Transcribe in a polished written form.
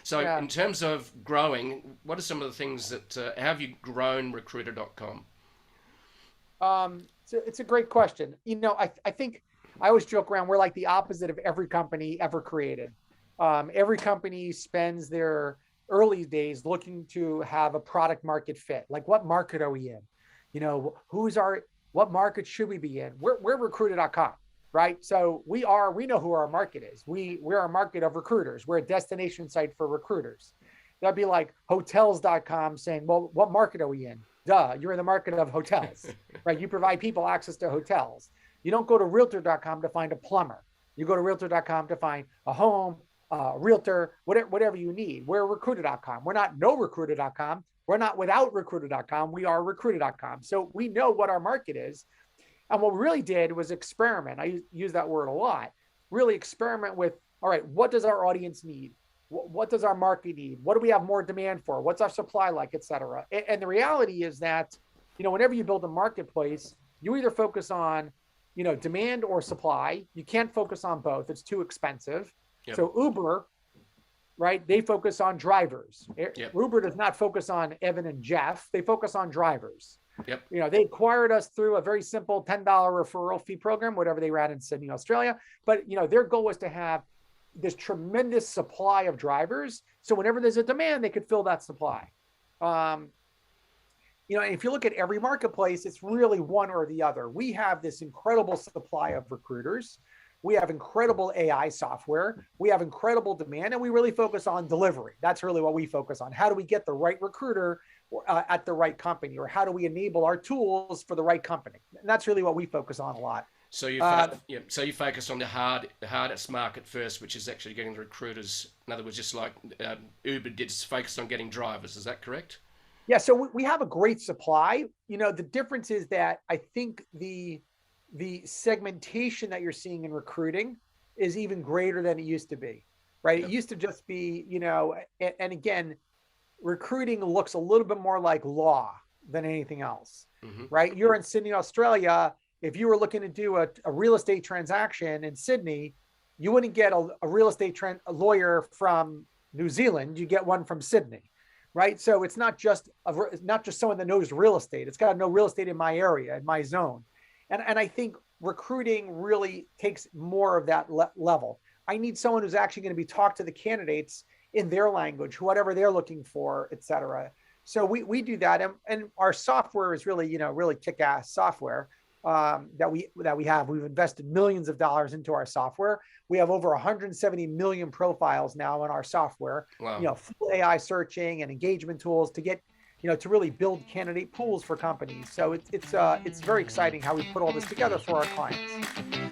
So Yeah. in terms of growing, what are some of the things that have you grown Recruiter.com? It's a great question. I think I always joke around. We're like the opposite of every company ever created. Every company spends their early days looking to have a product market fit. Like, what market are we in? What market should we be in? We're recruiter.com, right? So we know who our market is. We're a market of recruiters. We're a destination site for recruiters. That'd be like hotels.com saying, well, what market are we in? Duh, you're in the market of hotels, right? You provide people access to hotels. You don't go to realtor.com to find a plumber. You go to realtor.com to find a home, realtor, whatever you need. We're recruiter.com. We're not no recruiter.com. We're not without recruiter.com. We are recruiter.com. So we know what our market is. And what we really did was experiment. I use that word a lot. Really experiment with, all right, what does our audience need? What does our market need? What do we have more demand for? What's our supply like, et cetera? And the reality is that, whenever you build a marketplace, you either focus on, demand or supply. You can't focus on both. It's too expensive. Yep. So Uber, right? They focus on drivers. Yep. Uber does not focus on Evan and Jeff. They focus on drivers. Yep. They acquired us through a very simple $10 referral fee program, whatever they ran in Sydney, Australia. But, their goal was to have this tremendous supply of drivers. So whenever there's a demand, they could fill that supply. And if you look at every marketplace, it's really one or the other. We have this incredible supply of recruiters. We have incredible AI software. We have incredible demand, and we really focus on delivery. That's really what we focus on. How do we get the right recruiter at the right company, or how do we enable our tools for the right company? And that's really what we focus on a lot. So so you focus on the hardest market first, which is actually getting the recruiters. In other words, just like Uber did, focus on getting drivers. Is that correct? Yeah. So we have a great supply. The difference is that I think the segmentation that you're seeing in recruiting is even greater than it used to be, right? Yep. It used to just be, and again, recruiting looks a little bit more like law than anything else, right? You're in Sydney, Australia. If you were looking to do a real estate transaction in Sydney, you wouldn't get a real estate lawyer from New Zealand. You get one from Sydney, right? So it's not just someone that knows real estate. It's got to know real estate in my area, in my zone. And I think recruiting really takes more of that level. I need someone who's actually going to be talked to the candidates in their language, whatever they're looking for, et cetera. So we do that. And our software is really, really kick-ass software that we have. We've invested millions of dollars into our software. We have over 170 million profiles now in our software. Wow. Full AI searching and engagement tools to get, to really build candidate pools for companies. So it's very exciting how we put all this together for our clients.